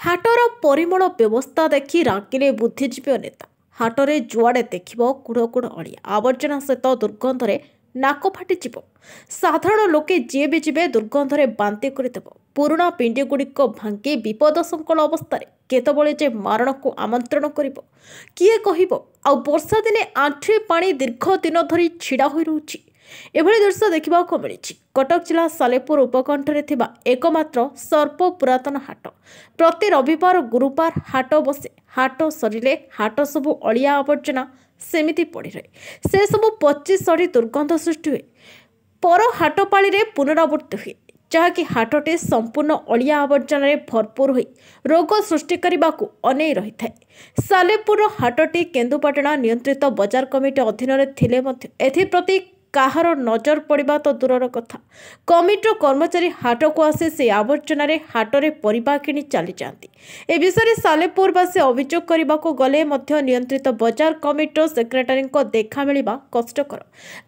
हाटर परिमल व्यवस्था देखि रागिले बुद्धिजीवी नेता हाटरे जुआड़े देखिबो कुड़ कुड़ अड़िया आवर्जना सहित दुर्गंधरे नाक फाटिଯିब। साधारण लोके जी भी जीवे दुर्गंधरे बांति करदेव। पुराणा पिंडी गुड़िक भांगी विपदसंकुल अवस्था केतबले जे मारण को आमंत्रण करिबो किए कहिबो। आ वर्षा दिने आंठुए पानी दीर्घ दिन धरी छिड़ा होई रहउछि। एभली दृश्य देखा मिली कटक जिला सालेपुर उपकंठरे थिबा एकमात्र सर्प पुरातन हाट। प्रति रविवार गुरुवार हाट बसे। हाट सरिले हाट सबु अलिया आवर्जना सेमिति पड़ी रहे। से सबु 25 दुर्गंध सृष्टि हुए। पर हाट पाली रे पुनरावृत्ति हुए जहाँकि हाटटे संपूर्ण अलिया आवर्जन भरपूर हो रोग सृष्टि करने को अनै रही है। सालेपुर हाटटी केन्दुपाटना नियंत्रित बजार कमिटी अधीन थिले मध्य एथिप्रति काहार नजर पड़ा तो दूरर कथा। कमिटर कर्मचारी हाट को आसे से आवर्जन हाटरे परिबा किणी चली जाती। ए विषय सालेपुरवासी अभियोग करने को गले मध्य नियंत्रित बजार कमिटर सेक्रेटारी देखा मिलवा कष्टकर,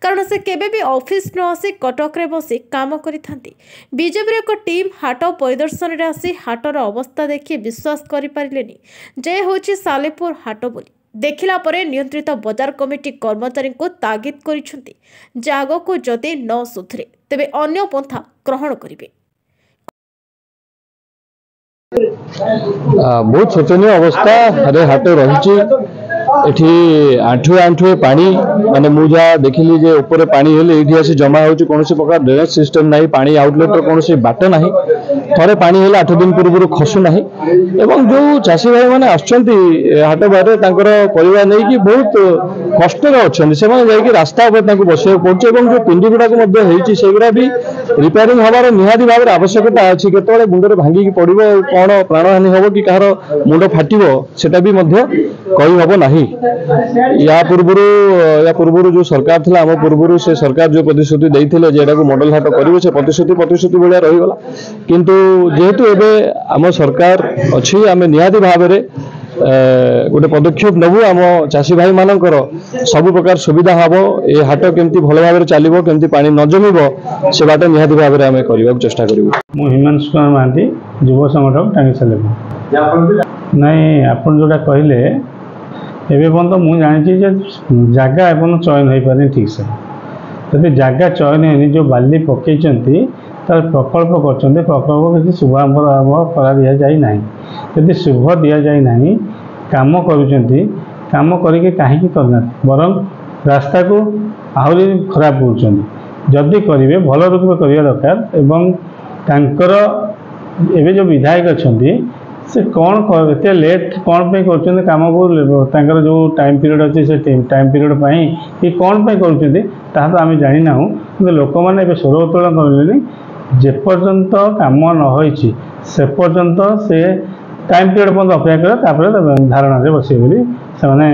कारण से केबे भी ऑफिस न आसी कटक बसी काम करिथांती। बीजेपी एक टीम हाट परिदर्शन में आसी हाटर अवस्था देखि विश्वास करि पारिलेनी जे होछि सालेपुर हाट बोली। देखिला परे नियंत्रित बजार कमिटी कर्मचारी को तागिद करिसेंती जाग को जदि न सुधरे तेबे अन्य पंथा ग्रहण करिवे। बहुत शोचनीय अवस्था अरे हाट रही एठी आंठुए आंठुए पानी माने मुझा देखिली जे ऊपर पानी हेले एठी आसी जमा होची। कोनोसी प्रकार ड्रेनेज सिस्टम नाही, पानी आउटलेट रो कोनोसी बाट नाही। थरे पानी हेले 8 दिन पूर्व खसु नाही। एवं जो चासी भाई माने आछंती हाट बारे तांकर परिवार नै कि बहुत कष्ट रे अछंती। से माने जाई कि रास्ता ऊपर तांको बसिया पड़छ। एवं जो पिंडी गुडा को मध्ये हेची सेगुडा भी रिपेयरिंग हबार निहादी भाव आवश्यकता अछि। केतोळे मुंडरे भांगी कि पड़िबो, कोन प्राणहानि होबो कि काହାର मुंड फाटिबो सेटा भी मध्ये कहि हबो नाही। या पूर्व जो सरकार थिला हम पूर्व से सरकार जो प्रतिश्रुति देइथिले जेडा को मॉडल हाट करिवे से प्रतिश्रुति बलिया रही गला। किंतु जेहेतु एबे हम सरकार अछि आमे निहादी भाव रे गोटे पदक्षेप नबु। आम चासी भाई मानकर सब प्रकार सुविधा हबो। ए हाट केमती भल भाव रे चलिबो, केमती पानी न जमिबो से बाटे निहादी भाव रे आमे करबा चेष्टा करिवो। मु हिमांशु कुमार महांती युव संगठक टांगी सालेपुर। नहीं आपन जोटा कहले एबे पर्यंत मुझे जानी जगह एवं चयन हो पारे ठीक से। जब जगह चयन होनी जो बाली पकई तार प्रकल्प कर प्रकल्प किसी शुभारंभ करा दि जाए ना। यदि शुभ दि जाए ना काम काम करके कहीं करना बरं रास्ता को आहरी खराब करदी करेंगे भल रूप करवा दरकार। एवं तांकर एवं जो विधायक अच्छा से कौन एत लेट कौन पे कर काम को जो टाइम पीरियड अच्छे से टाइम पीरियड कि कौन पे कर आम जाना कि लोक मैंने स्वर उत्तोलन करें जेपर्यंत काम न होइछि से पर्यंत से टाइम पीरियड पर्यंत अपेक्षा कर धारणा बसे बोली से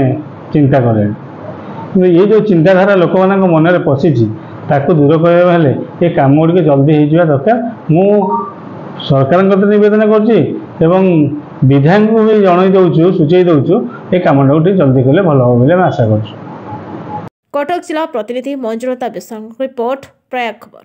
चिंता करें। ये जो चिंताधारा लोक मान मन में पशि दूर करने ये कम गुड़ जल्दी हो दरकार। मु सरकार निवेदन कर विधायक को भी जन दौचु सूचई दौचु ये कम जल्दी कले भल हो बोली आशा कर। कटक जिला प्रतिनिधि मंजुलता विश्वास रिपोर्ट प्रयाग खबर।